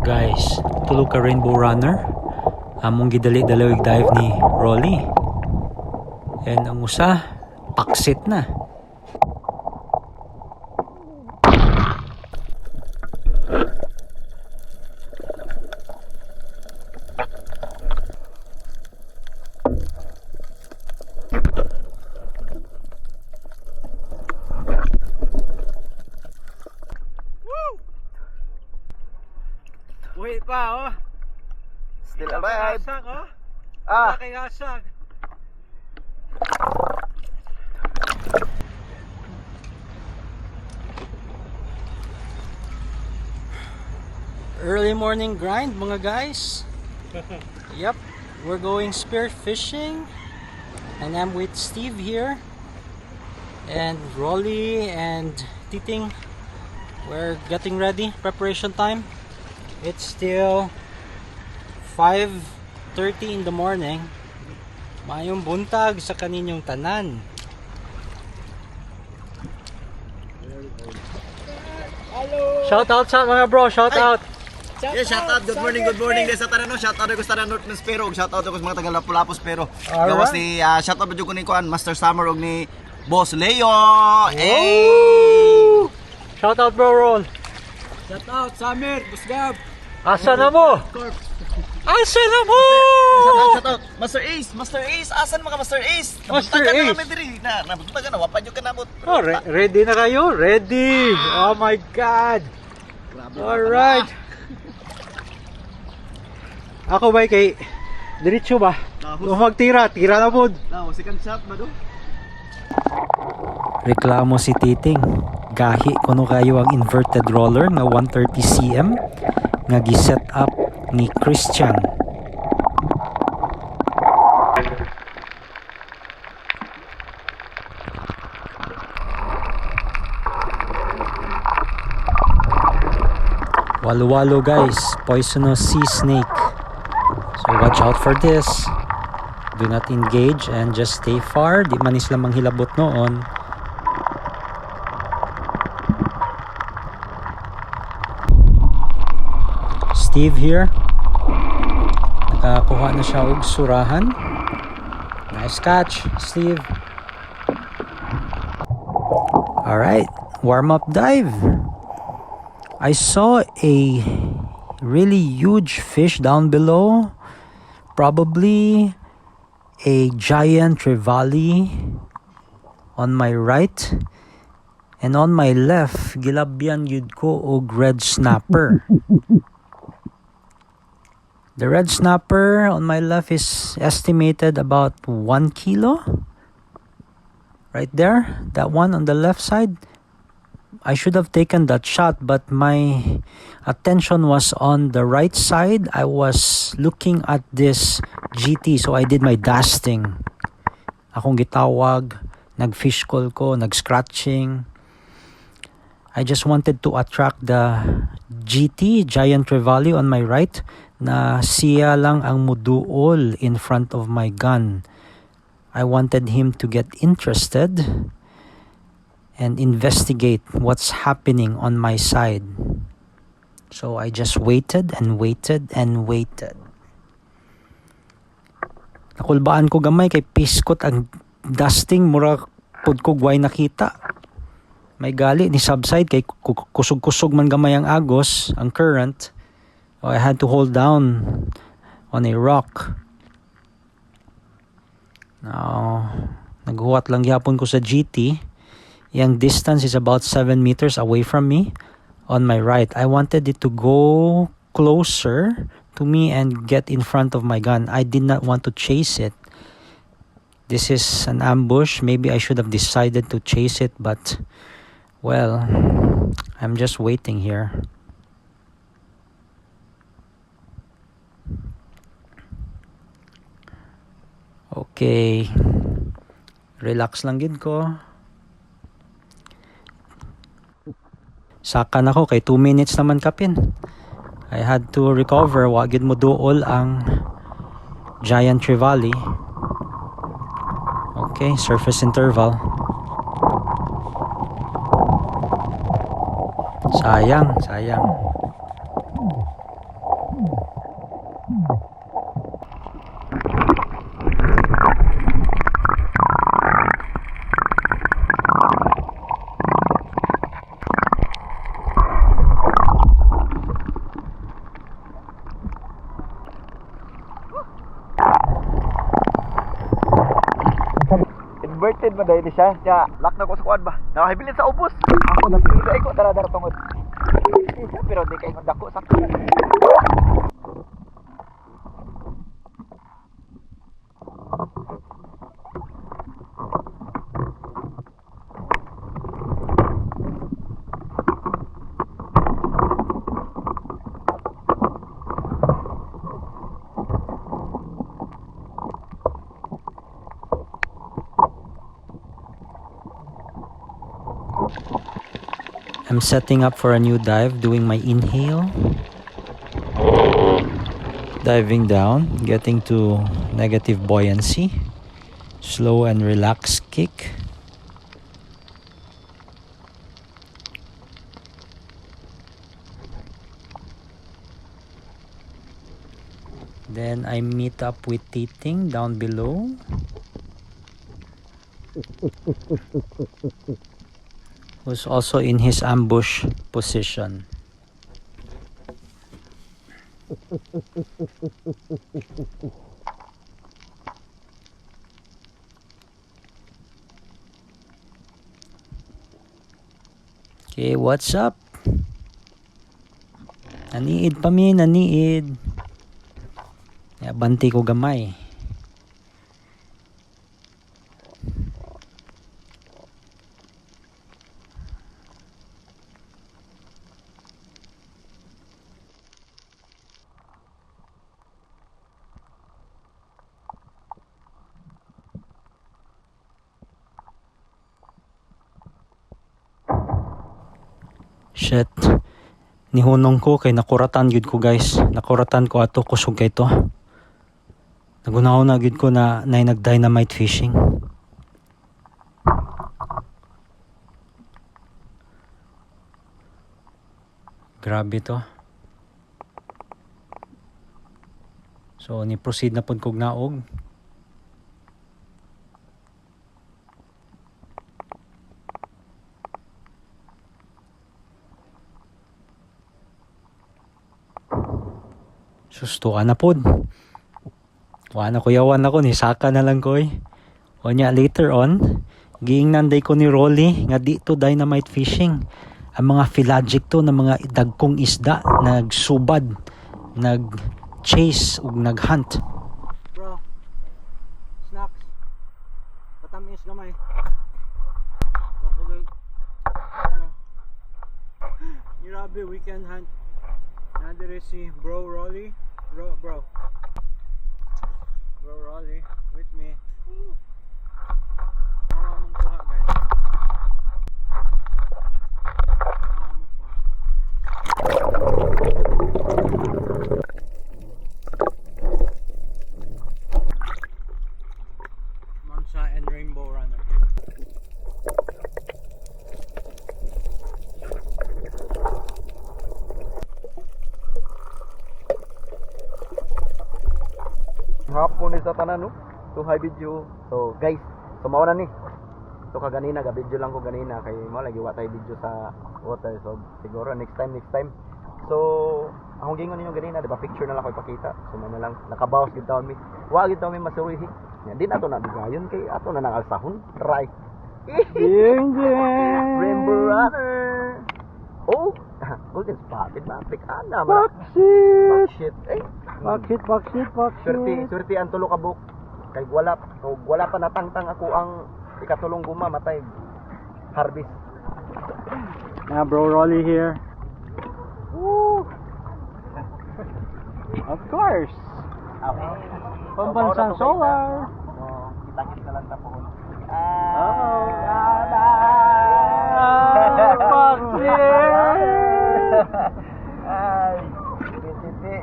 Guys, tulog ka Rainbow Runner. Among gidali-dalawig dive ni Rolly. And ang usa, paksit na. Uwi pa, oh. Still alive. Asag, oh. Ah. Malaki asag. Early morning grind mga guys. Yep, we're going spear fishing. And I'm with Steve here. And Rolly and Titing. We're getting ready, preparation time. It's still 5:30 in the morning. Mayong buntag sa kaninyong tanan. Hello. Shout out sa mga bro, shout out. Yeah, shout out. Good morning sa Tarano. Shout out ako sa Tarano ng Spero. Shout out ako sa mga taga Lapu-Lapu Spero. Alright. Gawas ni shout out ba jud ko ni kuan Master Summer og ni Boss Leo. Hey! Shout out bro Roll. Shout out, Samir, Busgab. Asa na mo? Asa na mo? Shout out. Master Ace. Asan mga Master Ace? Master Napunta ka Ace. na kami diri. Napunta ka na. Wapad yung kanabot. Oh, ready na kayo? Ready! Oh my God! Alright! Ako ba kay diretso ba? Kung magtira, tira na po. Second shot ba do? Reklamo si Titing. Gahi kuno kayo ang inverted roller nga 130 cm nga gi-set up ni Christian. Walo-walo guys, poisonous sea snake. So watch out for this. Do not engage and just stay far. Di man isla manghilabot noon. Steve here. Nakakuha na siya og surahan. Nice catch, Steve. Alright, warm up dive. I saw a really huge fish down below. Probably a giant trevally on my right. And on my left, gilabyan yun ko og red snapper. The red snapper on my left is estimated about 1 kilo. Right there, that one on the left side. I should have taken that shot, but my attention was on the right side. I was looking at this GT, so I did my dasting. Akong gitawag, nag-fish call ko, nag-scratching. I just wanted to attract the GT, giant trevally on my right, na siya lang ang muduol in front of my gun. I wanted him to get interested and investigate what's happening on my side. So I just waited and waited and waited. Nakulbaan ko gamay kay piskot ang dusting, mura pud ko guway nakita. May gali ni subside kay kusog-kusog man gamay ang agos, ang current. So I had to hold down on a rock. Now, naghuwat lang gyapon ko sa GT. Yung distance is about 7 meters away from me on my right. I wanted it to go closer to me and get in front of my gun. I did not want to chase it. This is an ambush. Maybe I should have decided to chase it, but well, I'm just waiting here. Okay. Relax lang gid ko. Saka na ko kay 2 minutes naman kapin. I had to recover. Wagid mo duol ang giant trevally. Okay, surface interval. Sayang. Diverted ba dahil siya? Kaya lock na ko sa kuwan ba? Nakahibilin sa ubos. Ako napili sa iko, dara-dara tungod. Pero di kayo dako sa kuwan. I'm setting up for a new dive, doing my inhale. Diving down, getting to negative buoyancy. Slow and relaxed kick. Then I meet up with Titing down below. Who's also in his ambush position. Okay, what's up? Naniid pa mi, naniid. Ya, banti ko gamay. Shit. Nihunong ko kay nakuratan gid ko guys. Nakuratan ko ato kusog kay to. Nagunaw na gid ko na nag-dynamite fishing. Grabe to. So ni proceed na pud kog naog. Sustukan na pod. Wala ko yawan ako, nisaka na lang ko eh. O niya, later on, giingnan day ko ni Rolly nga dito dynamite fishing. Ang mga pelagic to na mga dagkong isda, nagsubad, nag-chase, ug nag-hunt. Bro, snacks. Patamis gamay. Grabe, weekend hunt. Nandere si Bro Rolly. Bro Rolly with me. Tama mong kuha guys. Tama mong kuha. Mamsa and Rainbow Runner. Hapon ni sa tanan no. So high video. So guys, mao na ni. So kaganina ga video lang ko ganina kay mo lagi wa tay video sa water. So siguro next time. So akong gingon ninyo ganina, di ba picture na lang ko ipakita. So na lang nakabawas gid taon mi. Wa gid taon mi masurihi. Yan din ato na bigayon kay ato na nang alsahon. Right. Rainbow Runner. Oh, golden spotted na pick ana. Baksit. Eh. Bakit? Swerte ang tulo ka buk. Kay wala pa natangtang ako ang ikatulong guma matay harvest. Now Bro Rolly here. Woo! Of course. Okay. Pambansang solar. Oh, kita lang tapon. Bakit? Ay, titi.